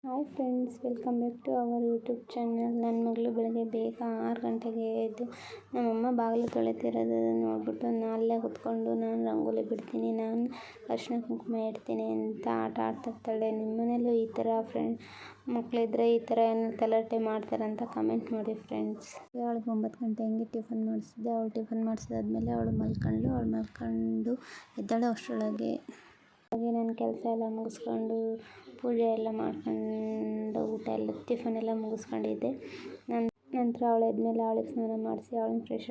Hi friends, welcome back to our YouTube channel. ನನ್ನ ಮಗಳು ಬೆಳಗ್ಗೆ ಬೇಗ 6 ಗಂಟೆಗೆ ಎದ್ದು ನಮ್ಮಮ್ಮ ಬಾಗಿಲು ತೊಳಿತಿರೋದನ್ನು ನೋಡಿಬಿಟ್ಟು ಅಲ್ಲೇ ಕೂತ್ಕೊಂಡು ನಾನು ರಂಗೋಲಿ ಬಿಡ್ತೀನಿ, ನಾನು ಅರಿಶಿನ ಕುಂಕುಮ ಇಡ್ತೀನಿ ಅಂತ ಆಟ ಆಡ್ತಿರ್ತಾಳೆ. ನಿಮ್ಮ ಮನೇಲೂ ಈ ಥರ ಮಕ್ಕಳಿದ್ರೆ ಈ ಥರ ಏನು ತಲಾಟೆ ಮಾಡ್ತಾರಂತ ಕಮೆಂಟ್ ಮಾಡಿ ಫ್ರೆಂಡ್ಸ್. ಅವಳಿಗೆ 9 ಗಂಟೆ ಹಂಗೆ ಟಿಫನ್ ಮಾಡಿಸಿದೆ. ಅವಳು ಟಿಫನ್ ಮಾಡಿಸಿದಾದ್ಮೇಲೆ ಅವಳು ಮಲ್ಕೊಂಡು ಎದ್ದಾಳೆ. ಅಷ್ಟರೊಳಗೆ ನಾನು ಕೆಲಸ ಎಲ್ಲ ಮುಗಿಸ್ಕೊಂಡು ಪೂಜೆ ಎಲ್ಲ ಮಾಡ್ಕೊಂಡು ಊಟ ಎಲ್ಲ ಟಿಫನ್ ಎಲ್ಲ ಮುಗಿಸ್ಕೊಂಡಿದ್ದೆ. ನಂತರ ಅವಳು ಎದ್ಮೇಲೆ ಅವಳಿಗೆ ಸ್ನಾನ ಮಾಡಿಸಿ ಅವಳನ್ನ ಫ್ರೆಶ್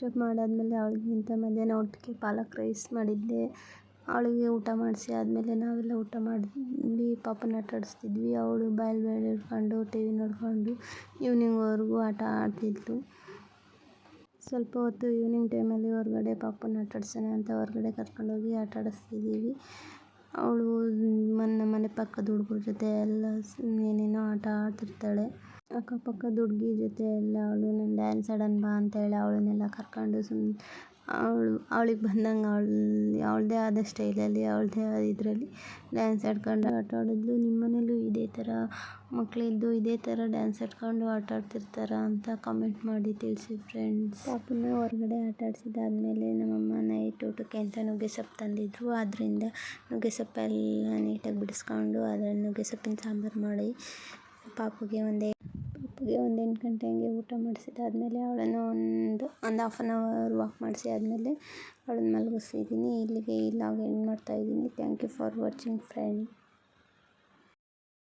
ಅಪ್ ಮಾಡಾದ್ಮೇಲೆ ಅವಳಿಗಿಂತ ಮಧ್ಯಾಹ್ನ ಊಟಕ್ಕೆ ಪಾಲಕ್ ರೈಸ್ ಮಾಡಿದ್ದೆ. ಅವಳಿಗೆ ಊಟ ಮಾಡಿಸಿ ಆದಮೇಲೆ ನಾವೆಲ್ಲ ಊಟ ಮಾಡಿದ್ವಿ. ಪಾಪನ ಆಟ ಆಡಿಸ್ತಿದ್ವಿ. ಅವಳು ಬಾಯಲ್ಲಿ ಹಿಡ್ಕೊಂಡು ಟಿ ವಿ ನೋಡಿಕೊಂಡು ಈವ್ನಿಂಗ್ವರೆಗೂ ಆಟ ಆಡ್ತಿದ್ಳು. ಸ್ವಲ್ಪ ಹೊತ್ತು ಈವ್ನಿಂಗ್ ಟೈಮಲ್ಲಿ ಹೊರಗಡೆ ಪಾಪನ ಆಟ ಆಡ್ಸೋಣ ಅಂತ ಹೊರಗಡೆ ಕರ್ಕೊಂಡೋಗಿ ಆಟ ಆಡಿಸ್ತಿದ್ದೀವಿ. ಅವಳು ಮನೆ ಪಕ್ಕದ ಹುಡುಗರ ಜೊತೆ ಎಲ್ಲ ಏನೇನೋ ಆಟ ಆಡ್ತಿರ್ತಾಳೆ. ಅಕ್ಕಪಕ್ಕದ ಹುಡುಗಿ ಜೊತೆ ಎಲ್ಲ ಅವಳು ನಾನು ಡ್ಯಾನ್ಸ್ ಆಡೋಣ ಬಾ ಅಂತೇಳಿ ಅವಳನ್ನೆಲ್ಲ ಕರ್ಕೊಂಡು ಅವಳಿಗೆ ಬಂದಂಗೆ ಅವಳದೇ ಆದ ಸ್ಟೈಲಲ್ಲಿ ಅವಳದೇ ಆದ ಇದರಲ್ಲಿ ಡ್ಯಾನ್ಸ್ ಆಡ್ಕೊಂಡು ಆಟ ಆಡಿದ್ಲು. ನಿಮ್ಮ ಮನೇಲೂ ಇದೇ ಥರ ಮಕ್ಕಳಿದ್ದು ಇದೇ ಥರ ಡ್ಯಾನ್ಸ್ ಆಡ್ಕೊಂಡು ಆಟ ಆಡ್ತಿರ್ತಾರ ಅಂತ ಕಮೆಂಟ್ ಮಾಡಿ ತಿಳಿಸಿ ಫ್ರೆಂಡ್ಸ್. ಪಾಪನ ಹೊರಗಡೆ ಆಟ ಆಡಿಸಿದಾದ್ಮೇಲೆ ನಮ್ಮಮ್ಮ ನೈಟ್ ಊಟಕ್ಕೆ ಅಂತ ನುಗ್ಗೆ ಸೊಪ್ಪು ತಂದಿದ್ರು. ಅದರಿಂದ ನುಗ್ಗೆ ಸೊಪ್ಪೆಲ್ಲ ನೀಟಾಗಿ ಬಿಡಿಸ್ಕೊಂಡು ಅದರಲ್ಲಿ ನುಗ್ಗೆ ಸೊಪ್ಪಿನ ಸಾಂಬಾರು ಮಾಡಿ ಪಾಪುಗೆ ಒಂದು 8 ಗಂಟೆ ಹಂಗೆ ಊಟ ಮಾಡಿಸಿದಾದ್ಮೇಲೆ ಅವಳನ್ನು ಒಂದು ಹಾಫ್ ಆನ್ ಅವರ್ ವಾಕ್ ಮಾಡಿಸಿ ಆದಮೇಲೆ ಅವಳನ್ನು ಮಲಗಿಸಿದ್ದೀನಿ. ಇಲ್ಲಿಗೆ ಈ ಲಾಗ್ ಎಂಡ್ ಮಾಡ್ತಾಯಿದ್ದೀನಿ. Thank you for watching friend.